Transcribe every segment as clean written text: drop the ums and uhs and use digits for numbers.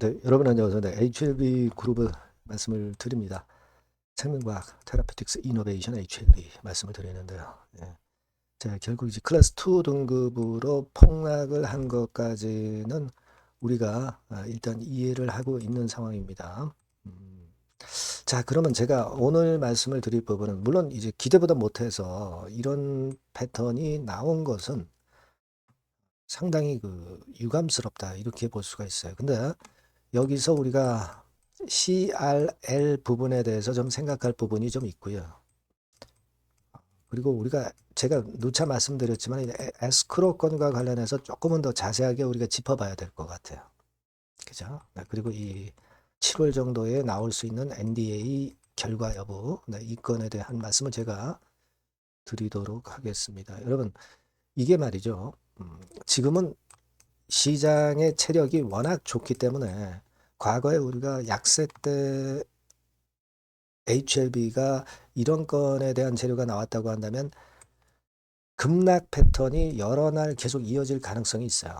네, 여러분 안녕하세요. 네, HLB 그룹의 말씀을 드립니다. 생명과학 테라피틱스 이노베이션 HLB 말씀을 드리는데요. 예. 자, 결국 이제 클래스 2 등급으로 폭락을 한 것까지는 우리가 일단 이해를 하고 있는 상황입니다. 음, 자, 그러면 제가 오늘 말씀을 드릴 부분은 물론 이제 기대보다 못해서 이런 패턴이 나온 것은 상당히 유감스럽다 이렇게 볼 수가 있어요. 근데 여기서 우리가 CRL 부분에 대해서 좀 생각할 부분이 좀 있고요. 그리고 우리가 제가 누차 말씀드렸지만 에스크로 건과 관련해서 조금은 더 자세하게 우리가 짚어봐야 될 것 같아요. 그죠? 네, 그리고 이 7월 정도에 나올 수 있는 NDA 결과 여부, 네, 이 건에 대한 말씀을 제가 드리도록 하겠습니다. 여러분, 이게 말이죠. 지금은 시장의 체력이 워낙 좋기 때문에 과거에 우리가 약세 때 HLB가 이런 건에 대한 재료가 나왔다고 한다면 급락 패턴이 여러 날 계속 이어질 가능성이 있어요.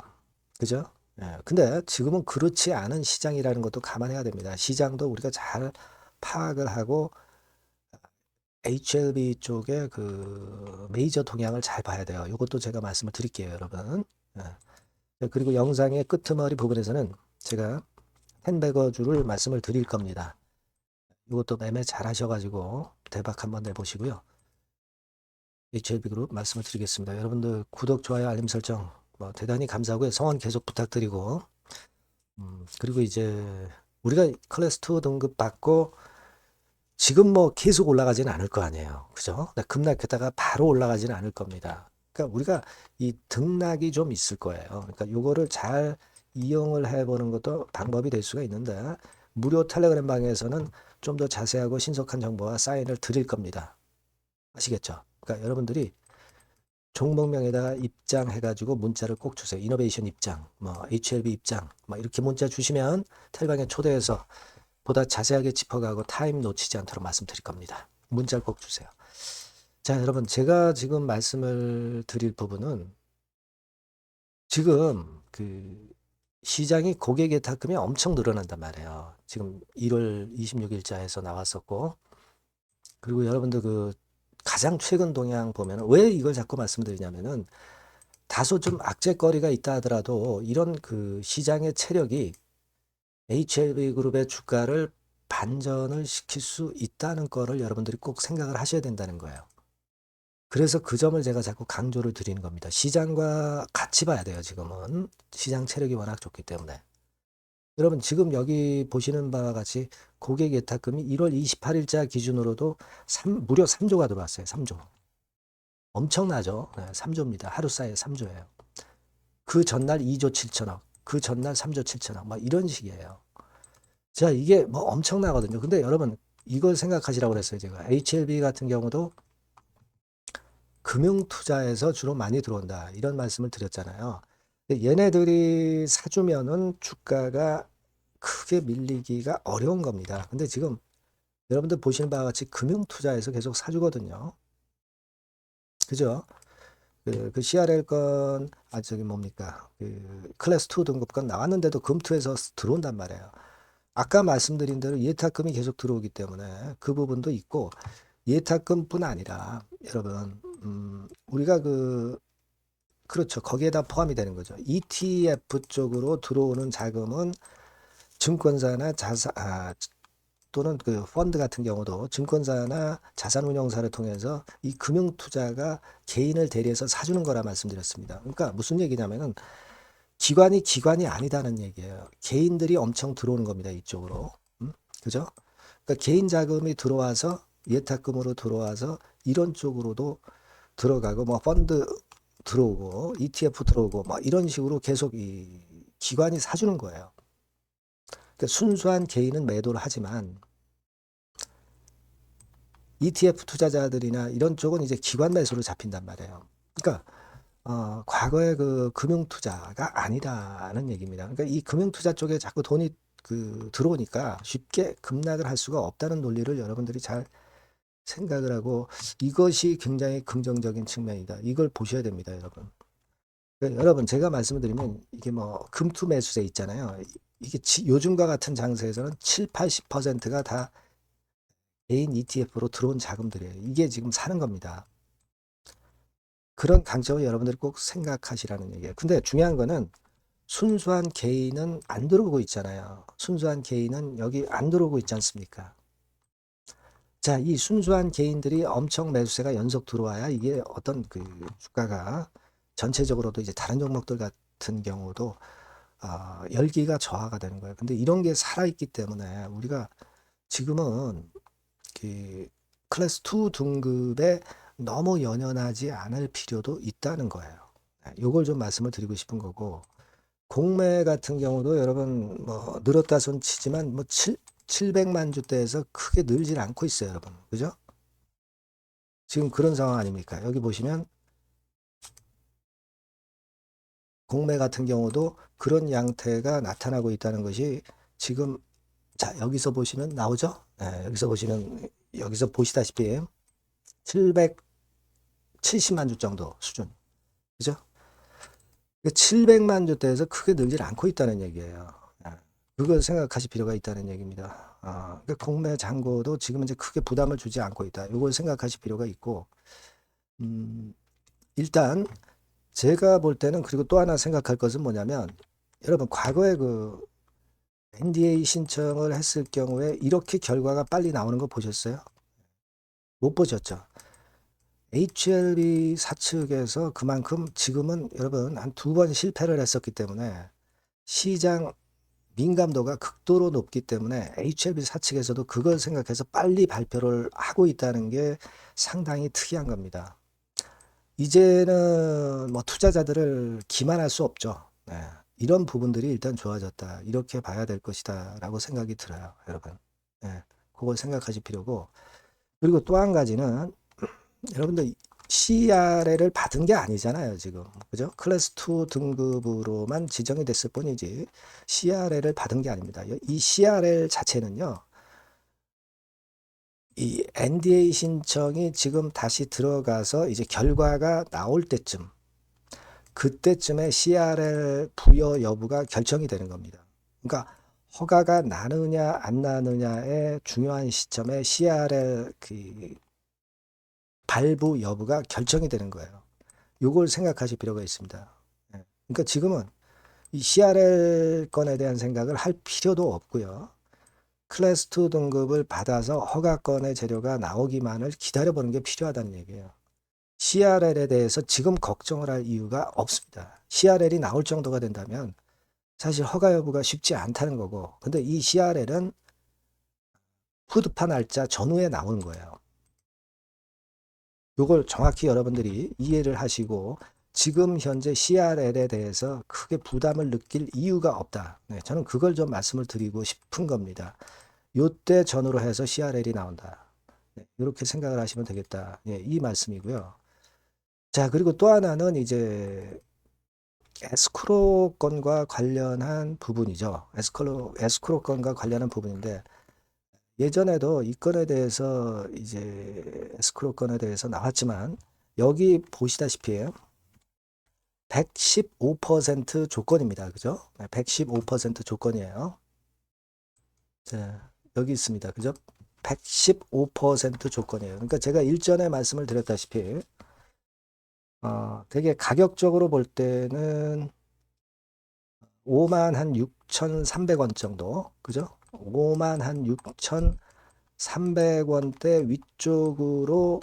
그죠? 예, 근데 지금은 그렇지 않은 시장이라는 것도 감안해야 됩니다. 시장도 우리가 잘 파악을 하고 HLB 쪽의 메이저 동향을 잘 봐야 돼요. 이것도 제가 말씀을 드릴게요, 여러분. 예. 그리고 영상의 끄트머리 부분에서는 제가 햄버거주를 말씀을 드릴 겁니다. 이것도 매매 잘 하셔가지고 대박 한번 내보시고요. HLB 그룹 말씀을 드리겠습니다. 여러분들 구독, 좋아요, 알림 설정 대단히 감사하고요. 성원 계속 부탁드리고 그리고 이제 우리가 클래스 2 등급 받고 지금 계속 올라가지는 않을 거 아니에요. 그죠? 급락했다가 바로 올라가지는 않을 겁니다. 그러니까 우리가 이 등락이 좀 있을 거예요. 그러니까 요거를 잘 이용을 해보는 것도 방법이 될 수가 있는데 무료 텔레그램 방에서는 좀 더 자세하고 신속한 정보와 사인을 드릴 겁니다. 아시겠죠? 그러니까 여러분들이 종목명에다가 입장해가지고 문자를 꼭 주세요. 이노베이션 입장, HLB 입장, 이렇게 문자 주시면 텔방에 초대해서 보다 자세하게 짚어가고 타임 놓치지 않도록 말씀드릴 겁니다. 문자를 꼭 주세요. 자, 여러분, 제가 지금 말씀을 드릴 부분은 지금 시장이 고객 예탁금이 엄청 늘어난단 말이에요. 지금 1월 26일자에서 나왔었고, 그리고 여러분들 가장 최근 동향 보면 왜 이걸 자꾸 말씀드리냐면은 다소 좀 악재거리가 있다 하더라도 이런 시장의 체력이 HLB 그룹의 주가를 반전을 시킬 수 있다는 거를 여러분들이 꼭 생각을 하셔야 된다는 거예요. 그래서 그 점을 제가 자꾸 강조를 드리는 겁니다. 시장과 같이 봐야 돼요, 지금은. 시장 체력이 워낙 좋기 때문에. 여러분, 지금 여기 보시는 바와 같이 고객 예탁금이 1월 28일자 기준으로도 무려 3조가 들어왔어요, 3조. 엄청나죠? 네, 3조입니다. 하루 사이에 3조예요. 그 전날 2조 7천억, 그 전날 3조 7천억, 이런 식이에요. 자, 이게 엄청나거든요. 근데 여러분, 이걸 생각하시라고 그랬어요, 제가. HLB 같은 경우도 금융투자에서 주로 많이 들어온다. 이런 말씀을 드렸잖아요. 얘네들이 사주면은 주가가 크게 밀리기가 어려운 겁니다. 근데 지금 여러분들 보시는 바와 같이 금융투자에서 계속 사주거든요. 그죠? CRL 건, 저기 뭡니까? 클래스 2 등급권 나왔는데도 금투에서 들어온단 말이에요. 아까 말씀드린 대로 예탁금이 계속 들어오기 때문에 그 부분도 있고, 예탁금뿐 아니라, 여러분, 우리가 그렇죠. 거기에다 포함이 되는 거죠. ETF 쪽으로 들어오는 자금은 증권사나 또는 펀드 같은 경우도 증권사나 자산운용사를 통해서 이 금융투자가 개인을 대리해서 사주는 거라 말씀드렸습니다. 그러니까 무슨 얘기냐면은 기관이 아니다는 얘기예요. 개인들이 엄청 들어오는 겁니다. 이쪽으로. 그죠? 그러니까 개인 자금이 들어와서 예탁금으로 들어와서 이런 쪽으로도 들어가고 펀드 들어오고 ETF 들어오고 이런 식으로 계속 이 기관이 사주는 거예요. 그러니까 순수한 개인은 매도를 하지만 ETF 투자자들이나 이런 쪽은 이제 기관 매수로 잡힌단 말이에요. 그러니까 과거의 금융 투자가 아니다는 얘기입니다. 그러니까 이 금융 투자 쪽에 자꾸 돈이 들어오니까 쉽게 급락을 할 수가 없다는 논리를 여러분들이 잘 생각을 하고 이것이 굉장히 긍정적인 측면이다. 이걸 보셔야 됩니다, 여러분. 여러분 제가 말씀을 드리면 이게 금투 매수세 있잖아요. 이게 요즘과 같은 장세에서는 7, 80%가 다 개인 ETF로 들어온 자금들이에요. 이게 지금 사는 겁니다. 그런 강점을 여러분들이 꼭 생각하시라는 얘기예요. 근데 중요한 거는 순수한 개인은 안 들어오고 있잖아요. 순수한 개인은 여기 안 들어오고 있지 않습니까? 자, 이 순수한 개인들이 엄청 매수세가 연속 들어와야 이게 어떤 그 주가가 전체적으로도 이제 다른 종목들 같은 경우도 열기가 저하가 되는 거예요. 근데 이런 게 살아있기 때문에 우리가 지금은 그 클래스 2 등급에 너무 연연하지 않을 필요도 있다는 거예요. 요걸 좀 말씀을 드리고 싶은 거고, 공매 같은 경우도 여러분 뭐 늘었다 손 치지만 뭐 700만 주대에서 크게 늘질 않고 있어요, 여러분. 그죠? 지금 그런 상황 아닙니까? 여기 보시면 공매 같은 경우도 그런 양태가 나타나고 있다는 것이 지금, 자, 여기서 보시면 나오죠? 네, 여기서 보시면, 여기서 보시다시피 770만 주 정도 수준. 그죠? 700만 주대에서 크게 늘질 않고 있다는 얘기예요. 그걸 생각하실 필요가 있다는 얘기입니다. 그러니까 공매 잔고도 지금 이제 크게 부담을 주지 않고 있다. 이걸 생각하실 필요가 있고, 일단 제가 볼 때는, 그리고 또 하나 생각할 것은 뭐냐면, 여러분 과거에 그 NDA 신청을 했을 경우에 이렇게 결과가 빨리 나오는 거 보셨어요? 못 보셨죠? HLB 사측에서 그만큼 지금은 여러분 한 2번 실패를 했었기 때문에 시장 민감도가 극도로 높기 때문에 HLB 사측에서도 그걸 생각해서 빨리 발표를 하고 있다는 게 상당히 특이한 겁니다. 이제는 뭐 투자자들을 기만할 수 없죠. 네. 이런 부분들이 일단 좋아졌다. 이렇게 봐야 될 것이다. 라고 생각이 들어요. 여러분. 네. 그걸 생각하실 필요고. 그리고 또 한 가지는 여러분들 CRL을 받은 게 아니잖아요, 지금. 그죠? 클래스 2 등급으로만 지정이 됐을 뿐이지 CRL을 받은 게 아닙니다. 이 CRL 자체는요, 이 NDA 신청이 지금 다시 들어가서 이제 결과가 나올 때쯤, 그때쯤에 CRL 부여 여부가 결정이 되는 겁니다. 그러니까 허가가 나느냐 안 나느냐의 중요한 시점에 CRL 그 발부 여부가 결정이 되는 거예요. 요걸 생각하실 필요가 있습니다. 예. 그러니까 지금은 이 CRL 건에 대한 생각을 할 필요도 없고요. 클래스 2 등급을 받아서 허가권의 재료가 나오기만을 기다려보는 게 필요하다는 얘기예요. CRL에 대해서 지금 걱정을 할 이유가 없습니다. CRL이 나올 정도가 된다면 사실 허가 여부가 쉽지 않다는 거고, 근데 이 CRL은 푸드파 날짜 전후에 나오는 거예요. 이걸 정확히 여러분들이 이해를 하시고 지금 현재 CRL에 대해서 크게 부담을 느낄 이유가 없다. 네, 저는 그걸 좀 말씀을 드리고 싶은 겁니다. 요때 전후로 해서 CRL이 나온다. 네, 이렇게 생각을 하시면 되겠다. 네, 이 말씀이고요. 자, 그리고 또 하나는 이제 에스크로 건과 관련한 부분이죠. 에스크로 건과 관련한 부분인데, 예전에도 이 건에 대해서 이제 에스크로 건에 대해서 나왔지만, 여기 보시다시피 115% 조건입니다. 그죠? 115% 조건이에요. 자, 여기 있습니다. 그죠? 115% 조건이에요. 그러니까 제가 일전에 말씀을 드렸다시피, 되게 가격적으로 볼 때는 5만 한 6,300원 정도. 그죠? 5만 한 6,300원대 위쪽으로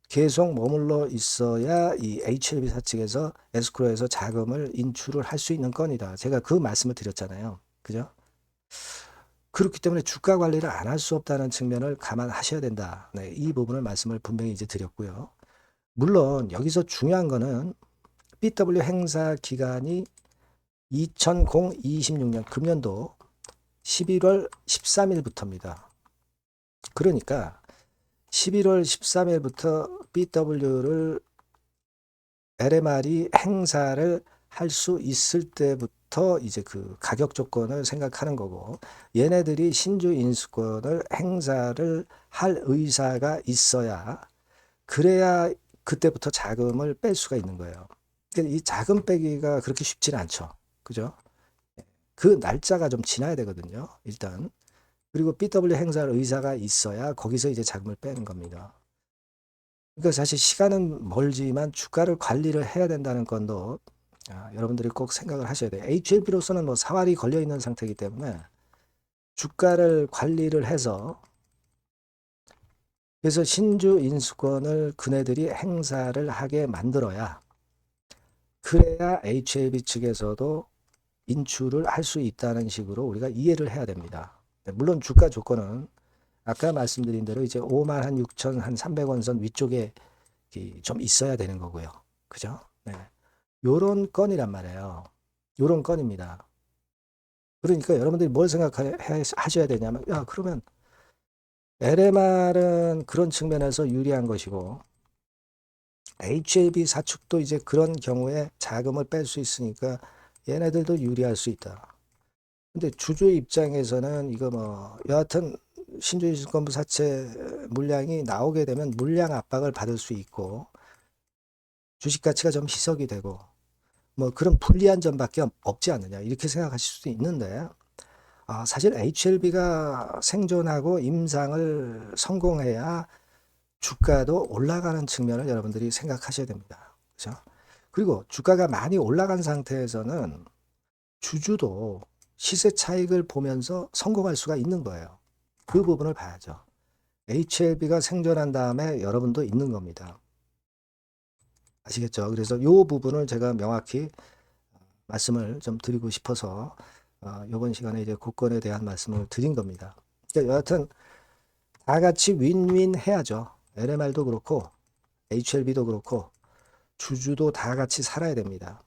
계속 머물러 있어야 이 HLB사 측에서 에스크로에서 자금을 인출을 할 수 있는 건이다. 제가 그 말씀을 드렸잖아요. 그죠? 그렇기 때문에 주가 관리를 안 할 수 없다는 측면을 감안하셔야 된다. 네, 이 부분을 말씀을 분명히 이제 드렸고요. 물론 여기서 중요한 거는 BW 행사 기간이 2026년 금년도 11월 13일부터입니다. 그러니까 11월 13일부터 BW를 LMR이 행사를 할 수 있을 때부터 이제 그 가격 조건을 생각하는 거고, 얘네들이 신주 인수권을 행사를 할 의사가 있어야, 그래야 그때부터 자금을 뺄 수가 있는 거예요. 그러니까 이 자금 빼기가 그렇게 쉽지는 않죠. 그죠? 그 날짜가 좀 지나야 되거든요. 일단. 그리고 BW 행사할 의사가 있어야 거기서 이제 자금을 빼는 겁니다. 그러니까 사실 시간은 멀지만 주가를 관리를 해야 된다는 건도 여러분들이 꼭 생각을 하셔야 돼요. HLB로서는 뭐 사활이 걸려 있는 상태이기 때문에 주가를 관리를 해서 그래서 신주 인수권을 그네들이 행사를 하게 만들어야 그래야 HLB 측에서도 인출을 할 수 있다는 식으로 우리가 이해를 해야 됩니다. 물론 주가 조건은 아까 말씀드린 대로 이제 56,300원 선 위쪽에 좀 있어야 되는 거고요. 그죠? 네. 요런 건이란 말이에요. 요런 건입니다. 그러니까 여러분들이 뭘 생각하셔야 되냐면, 야, 그러면 LMR은 그런 측면에서 유리한 것이고, HLB 사축도 이제 그런 경우에 자금을 뺄 수 있으니까 얘네들도 유리할 수 있다. 근데 주주 입장에서는 이거 뭐, 여하튼 신주인수권부 사채 물량이 나오게 되면 물량 압박을 받을 수 있고, 주식 가치가 좀 희석이 되고, 뭐 그런 불리한 점밖에 없지 않느냐 이렇게 생각하실 수도 있는데 사실 HLB가 생존하고 임상을 성공해야 주가도 올라가는 측면을 여러분들이 생각하셔야 됩니다. 그렇죠? 그리고 주가가 많이 올라간 상태에서는 주주도 시세 차익을 보면서 성공할 수가 있는 거예요. 그 부분을 봐야죠. HLB가 생존한 다음에 여러분도 있는 겁니다. 아시겠죠? 그래서 이 부분을 제가 명확히 말씀을 좀 드리고 싶어서 이번 시간에 이제 국건에 대한 말씀을 드린 겁니다. 그러니까 여하튼 다 같이 윈윈 해야죠. LMR도 그렇고 HLB도 그렇고 주주도 다 같이 살아야 됩니다.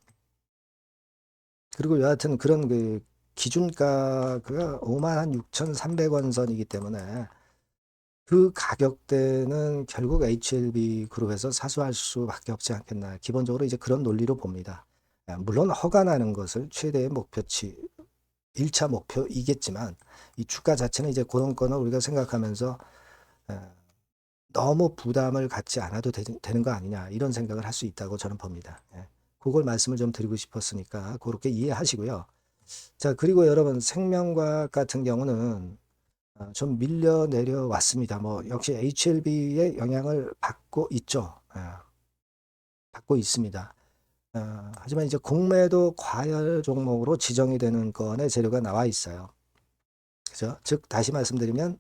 그리고 여하튼 그런 그 기준가가 56,300원 선이기 때문에 그 가격대는 결국 HLB 그룹에서 사수할 수밖에 없지 않겠나. 기본적으로 이제 그런 논리로 봅니다. 물론 허가 나는 것을 최대의 목표치 1차 목표이겠지만 이 주가 자체는 이제 그런 거는 우리가 생각하면서 너무 부담을 갖지 않아도 되는 거 아니냐 이런 생각을 할 수 있다고 저는 봅니다. 그걸 말씀을 좀 드리고 싶었으니까 그렇게 이해하시고요. 자, 그리고 여러분 생명과학 같은 경우는 좀 밀려 내려왔습니다. 뭐 역시 HLB의 영향을 받고 있죠. 받고 있습니다. 하지만 이제 공매도 과열 종목으로 지정이 되는 건의 재료가 나와 있어요. 그죠? 즉 다시 말씀드리면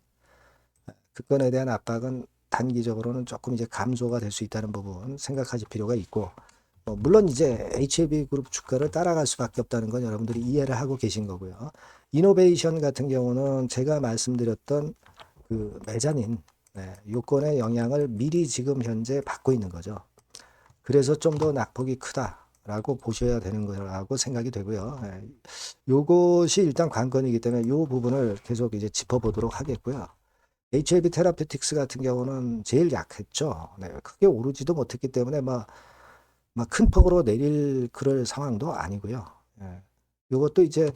그 건에 대한 압박은 단기적으로는 조금 이제 감소가 될 수 있다는 부분 생각하실 필요가 있고 물론 이제 HLB 그룹 주가를 따라갈 수밖에 없다는 건 여러분들이 이해를 하고 계신 거고요. 이노베이션 같은 경우는 제가 말씀드렸던 그 메자닌 요건의 영향을 미리 지금 현재 받고 있는 거죠. 그래서 좀 더 낙폭이 크다라고 보셔야 되는 거라고 생각이 되고요. 요것이 일단 관건이기 때문에 요 부분을 계속 이제 짚어보도록 하겠고요. HLB 테라피틱스 같은 경우는 제일 약했죠. 크게 오르지도 못했기 때문에 막 큰 폭으로 내릴 그럴 상황도 아니고요. 요것도 이제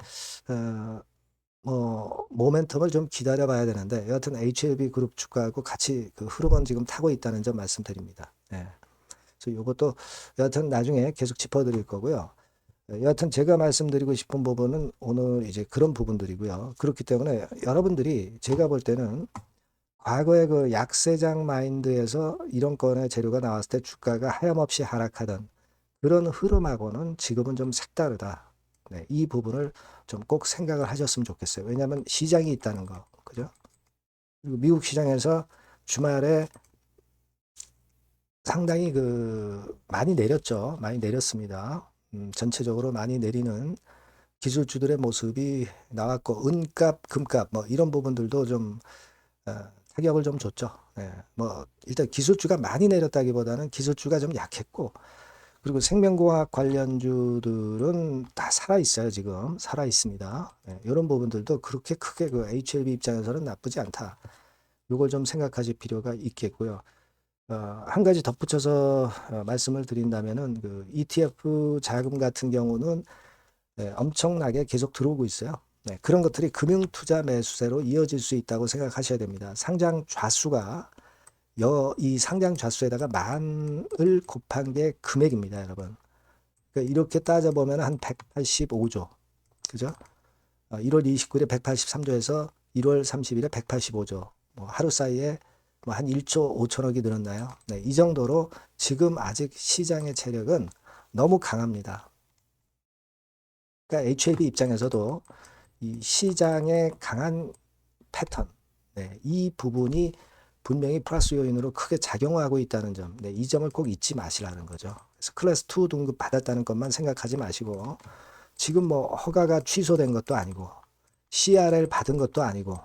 뭐 모멘텀을 좀 기다려 봐야 되는데 여하튼 HLB 그룹 주가하고 같이 그 흐름은 지금 타고 있다는 점 말씀드립니다. 그래서 요것도 여하튼 나중에 계속 짚어드릴 거고요. 여하튼 제가 말씀드리고 싶은 부분은 오늘 이제 그런 부분들이고요. 그렇기 때문에 여러분들이 제가 볼 때는 과거에 그 약세장 마인드에서 이런 건의 재료가 나왔을 때 주가가 하염없이 하락하던 그런 흐름하고는 지금은 좀 색다르다. 이 부분을 좀 꼭 생각을 하셨으면 좋겠어요. 왜냐하면 시장이 있다는 거, 그죠? 그리고 미국 시장에서 주말에 상당히 그 많이 내렸죠. 많이 내렸습니다. 전체적으로 많이 내리는 기술주들의 모습이 나왔고 은값, 금값 뭐 이런 부분들도 좀 타격을 좀 줬죠. 뭐 일단 기술주가 많이 내렸다기보다는 기술주가 좀 약했고 그리고 생명공학 관련주들은 다 살아 있어요. 지금 살아 있습니다. 이런 부분들도 그렇게 크게 그 HLB 입장에서는 나쁘지 않다. 이걸 좀 생각하실 필요가 있겠고요. 한 가지 덧붙여서 말씀을 드린다면은 그 ETF 자금 같은 경우는 엄청나게 계속 들어오고 있어요. 그런 것들이 금융투자 매수세로 이어질 수 있다고 생각하셔야 됩니다. 상장 좌수가 이 상장 좌수에다가 만을 곱한 게 금액입니다, 여러분. 그러니까 이렇게 따져보면 한 185조, 그죠? 1월 29일에 183조에서 1월 30일에 185조. 뭐 하루 사이에 뭐 한 1조 5천억이 늘었나요? 네, 이 정도로 지금 아직 시장의 체력은 너무 강합니다. 그러니까 HLB 입장에서도 이 시장의 강한 패턴, 네, 이 부분이 분명히 플러스 요인으로 크게 작용하고 있다는 점, 네, 이 점을 꼭 잊지 마시라는 거죠. 그래서 클래스 2 등급 받았다는 것만 생각하지 마시고, 지금 뭐 허가가 취소된 것도 아니고 CRL 받은 것도 아니고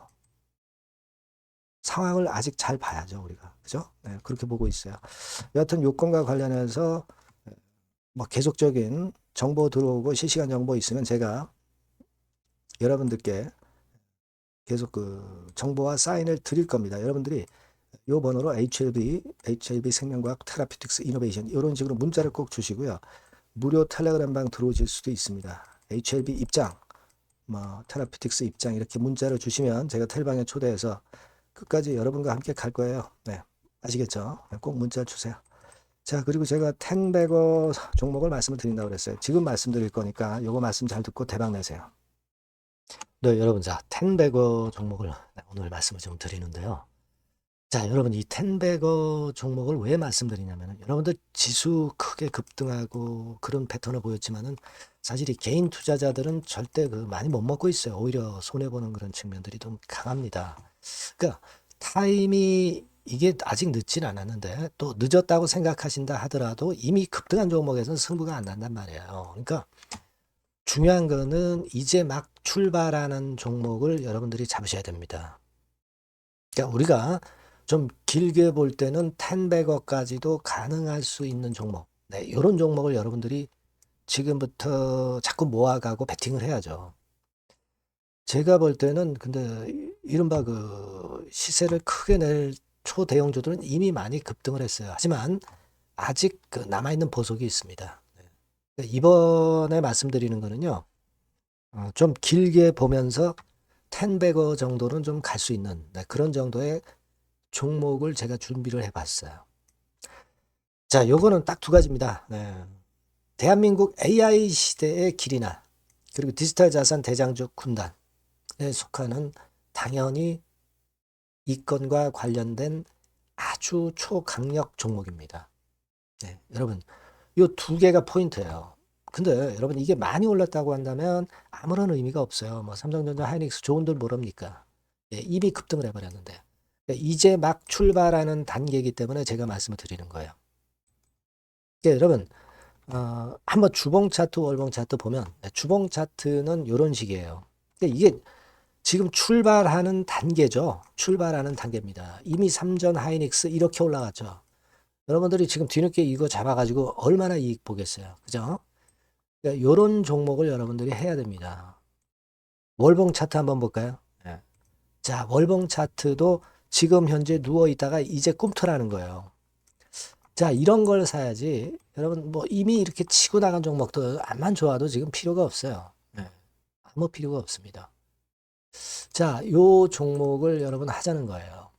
상황을 아직 잘 봐야죠, 우리가. 그죠? 네, 그렇게 보고 있어요. 여하튼 요건과 관련해서 뭐 계속적인 정보 들어오고 실시간 정보 있으면 제가 여러분들께 계속 그 정보와 사인을 드릴 겁니다. 여러분들이 요 번호로 HLB 생명과학 테라피틱스 이노베이션 이런 식으로 문자를 꼭 주시고요. 무료 텔레그램방 들어오실 수도 있습니다. HLB 입장, 뭐 테라피틱스 입장 이렇게 문자를 주시면 제가 텔방에 초대해서 끝까지 여러분과 함께 갈 거예요. 네, 아시겠죠? 꼭 문자를 주세요. 자, 그리고 제가 텐베거 종목을 말씀을 드린다고 그랬어요. 지금 말씀드릴 거니까 요거 말씀 잘 듣고 대박 내세요. 네, 여러분, 자, 텐베거 종목을 오늘 말씀을 좀 드리는데요. 자, 여러분, 이 텐베거 종목을 왜 말씀드리냐면은 여러분들 지수 크게 급등하고 그런 패턴을 보였지만은 사실 이 개인 투자자들은 절대 그 많이 못 먹고 있어요. 오히려 손해보는 그런 측면들이 좀 강합니다. 그러니까 타임이 이게 아직 늦진 않았는데 또 늦었다고 생각하신다 하더라도 이미 급등한 종목에서는 승부가 안 난단 말이에요. 그러니까 중요한 거는 이제 막 출발하는 종목을 여러분들이 잡으셔야 됩니다. 그러니까 우리가 좀 길게 볼 때는 10백억까지도 가능할 수 있는 종목. 네, 이런 종목을 여러분들이 지금부터 자꾸 모아가고 베팅을 해야죠. 제가 볼 때는 근데 이른바 그 시세를 크게 낼 초대형주들은 이미 많이 급등을 했어요. 하지만 아직 그 남아있는 보석이 있습니다. 네. 이번에 말씀드리는 거는요. 좀 길게 보면서 10백억 정도는 좀 갈 수 있는 네, 그런 정도의 종목을 제가 준비를 해봤어요. 자, 요거는 딱 두 가지입니다. 네. 대한민국 AI 시대의 길이나 그리고 디지털 자산 대장주 군단에 속하는 당연히 이 건과 관련된 아주 초강력 종목입니다. 네, 여러분, 요 두 개가 포인트예요. 근데 여러분 이게 많이 올랐다고 한다면 아무런 의미가 없어요. 뭐 삼성전자, 하이닉스 좋은들 모릅니까? 예, 이미 급등을 해버렸는데 이제 막 출발하는 단계이기 때문에 제가 말씀을 드리는 거예요. 여러분 한번 주봉 차트, 월봉 차트 보면 주봉 차트는 이런 식이에요. 이게 지금 출발하는 단계죠. 출발하는 단계입니다. 이미 삼전, 하이닉스 이렇게 올라갔죠. 여러분들이 지금 뒤늦게 이거 잡아가지고 얼마나 이익 보겠어요. 그죠? 그러니까 이런 종목을 여러분들이 해야 됩니다. 월봉 차트 한번 볼까요? 네. 자, 월봉 차트도 지금 현재 누워 있다가 이제 꿈틀하는 거예요. 자, 이런 걸 사야지. 여러분, 뭐 이미 이렇게 치고 나간 종목도 암만 좋아도 지금 필요가 없어요. 네. 아무 필요가 없습니다. 자, 요 종목을 여러분 하자는 거예요.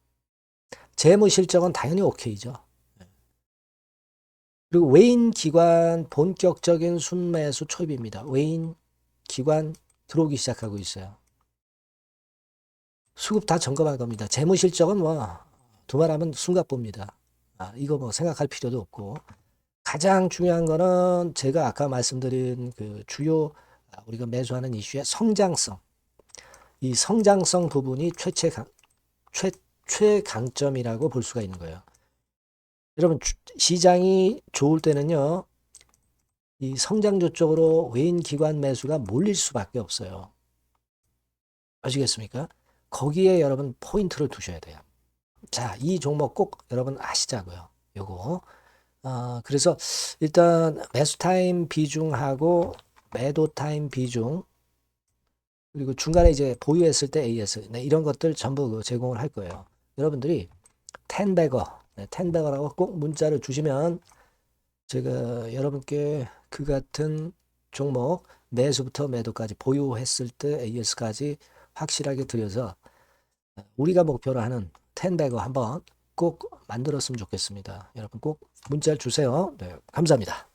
재무 실적은 당연히 오케이죠. 그리고 외인 기관 본격적인 순매수 초입입니다. 외인 기관 들어오기 시작하고 있어요. 수급 다 점검할 겁니다. 재무 실적은 뭐 두말하면 숨가쁩니다. 이거 뭐 생각할 필요도 없고 가장 중요한 거는 제가 아까 말씀드린 그 주요 우리가 매수하는 이슈의 성장성. 이 성장성 부분이 최강점이라고 볼 수가 있는 거예요. 여러분 시장이 좋을 때는요. 이 성장주 쪽으로 외인 기관 매수가 몰릴 수밖에 없어요. 아시겠습니까? 거기에 여러분 포인트를 두셔야 돼요. 자, 이 종목 꼭 여러분 아시자고요. 요거. 그래서 일단 매수 타임 비중하고 매도 타임 비중 그리고 중간에 이제 보유했을 때 AS 네, 이런 것들 전부 제공을 할 거예요. 여러분들이 텐베거, 네, 텐베거라고 꼭 문자를 주시면 제가 여러분께 그 같은 종목 매수부터 매도까지 보유했을 때 AS까지 확실하게 드려서 우리가 목표로 하는 텐베거 한번 꼭 만들었으면 좋겠습니다. 여러분 꼭 문자를 주세요. 네, 감사합니다.